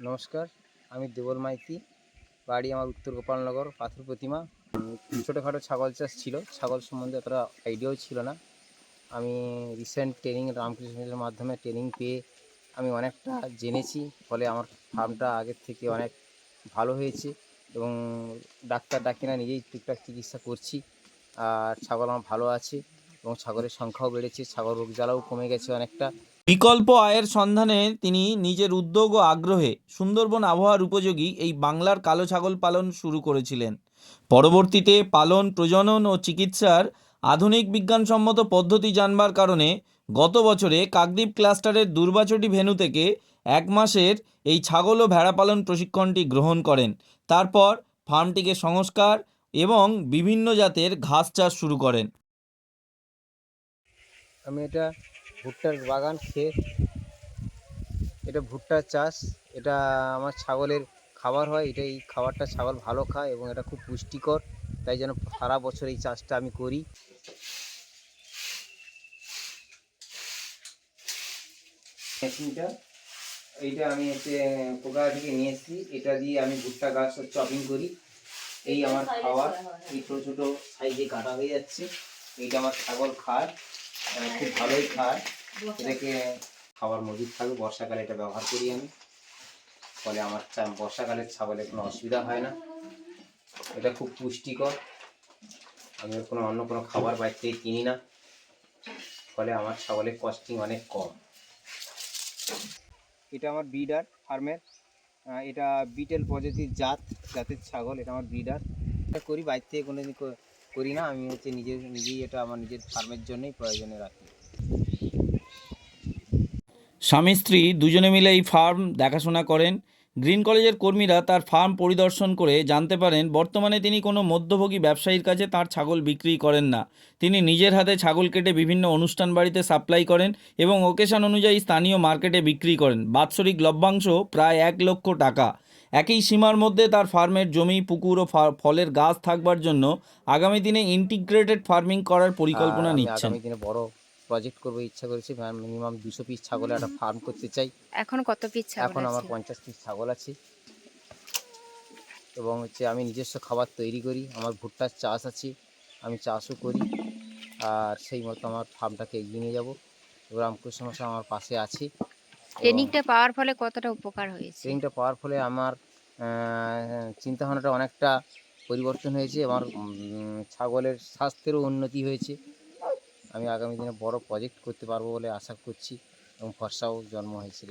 নমস্কার, আমি দেবল মাইতি। বাড়ি আমার উত্তর গোপালনগর, পাথর প্রতিমা। ছোটোখাটো ছাগল চাষ ছিল, ছাগল সম্বন্ধে অতটা আইডিয়াও ছিল না। আমি রিসেন্ট ট্রেনিং রামকৃষ্ণ মিশনের মাধ্যমে ট্রেনিং পেয়ে আমি অনেকটা জেনেছি, ফলে আমার ফার্মটা আগের থেকে অনেক ভালো হয়েছে এবং ডাক্তার ডাকি না, নিজেই টুকটাক চিকিৎসা করছি। আর ছাগল আমার ভালো আছে এবং ছাগলের সংখ্যাও বেড়েছে, ছাগল রোগ জ্বালাও কমে গেছে অনেকটা। বিকল্প আয়ের সন্ধানে তিনি নিজের উদ্যোগ ও আগ্রহে সুন্দরবন আবহাওয়ার উপযোগী এই বাংলার কালো ছাগল পালন শুরু করেছিলেন। পরবর্তীতে পালন, প্রজনন ও চিকিৎসার আধুনিক বিজ্ঞানসম্মত পদ্ধতি জানবার কারণে গত বছরে কাকদ্বীপ ক্লাস্টারের দুর্বাচটি ভেন্যু থেকে 1 মাসের এই ছাগল ও ভেড়া পালন প্রশিক্ষণটি গ্রহণ করেন। তারপর ফার্মটিকে সংস্কার এবং বিভিন্ন জাতের ঘাস চাষ শুরু করেন। আমি এটা ভুট্টার বাগান ক্ষেত, এটা ভুট্টার চাষ। এটা আমার ছাগলের খাবার হয়, এই খাবারটা ছাগল ভালো খায় এবং এটা খুব পুষ্টিকর, তাই জন্য সারা বছর এই চাষটা আমি করি। মেশিনটা এইটা আমি কলকাতা থেকে নিয়ে এসেছি, এটা দিয়ে আমি ভুট্টা গাছ চপিং করি। এই আমার খাবার, এই ছোটো ছোটো সাইজে কাটা হয়ে যাচ্ছে। এইটা আমার ছাগল খায়, খুব ভালোই খায়। এটাকে খাবার মজুদ থাকে, বর্ষাকালে এটা ব্যবহার করি আমি, ফলে আমার বর্ষাকালের ছাগলের কোনো অসুবিধা হয় না। এটা খুব পুষ্টিকর, আমি অন্য কোনো খাবার বাইরে থেকে কিনি না, ফলে আমার ছাগলের কস্টিং অনেক কম। এটা আমার ব্রিডার ফার্মের, এটা বিটেল প্রজাতির জাতের ছাগল। এটা আমার ব্রিডার, এটা করি, বাইরে থেকে কোনো দিন করি না। আমি নিজেই এটা আমার নিজের ফার্মের জন্যই প্রয়োজনে রাখি। স্বামী স্ত্রী দুজনে মিলে এই ফার্ম দেখাশোনা করেন। গ্রিন কলেজের কর্মীরা তার ফার্ম পরিদর্শন করে জানতে পারেন বর্তমানে তিনি কোনো মধ্যভোগী ব্যবসায়ীর কাছে তার ছাগল বিক্রি করেন না। তিনি নিজের হাতে ছাগল কেটে বিভিন্ন অনুষ্ঠান বাড়িতে সাপ্লাই করেন এবং ওকেশন অনুযায়ী স্থানীয় মার্কেটে বিক্রি করেন। বাৎসরিক লভ্যাংশ প্রায় 1 লক্ষ টাকা। একই সীমার মধ্যে তার ফার্মের জমি, পুকুর ও ফলের গাছ থাকবার জন্য আগামী দিনে ইন্টিগ্রেটেড ফার্মিং করার আর পরিকল্পনা আমি নিচ্ছেন। আগামী দিনে বড় প্রজেক্ট করবো ইচ্ছা করেছি, মিনিমাম 200 পিস ছাগলের একটা ফার্ম করতে চাই। এখন কত পিস ছাগল এখন আমার আছে? 50 পিস ছাগল আছে এবং আমি নিজস্ব খাবার তৈরি করি, আমার ভুট্টার চাষ আছে, আমি চাষও করি। আর সেই মতো আমার ফার্মটাকে এগিয়ে নিয়ে যাবো। রামকৃষ্ণ মশাই আমার পাশে আছে এবং ট্রেনিংটা পাওয়ার ফলে কতটা উপকার হয়েছে? ট্রেনিংটা পাওয়ার ফলে আমার চিন্তাভাবনাটা অনেকটা পরিবর্তন হয়েছে। আমার ছাগলের স্বাস্থ্যেরও উন্নতি হয়েছে। আমি আগামী দিনে বড় প্রজেক্ট করতে পারবো বলে আশা করছি এবং ভরসাও জন্ম হয়েছে।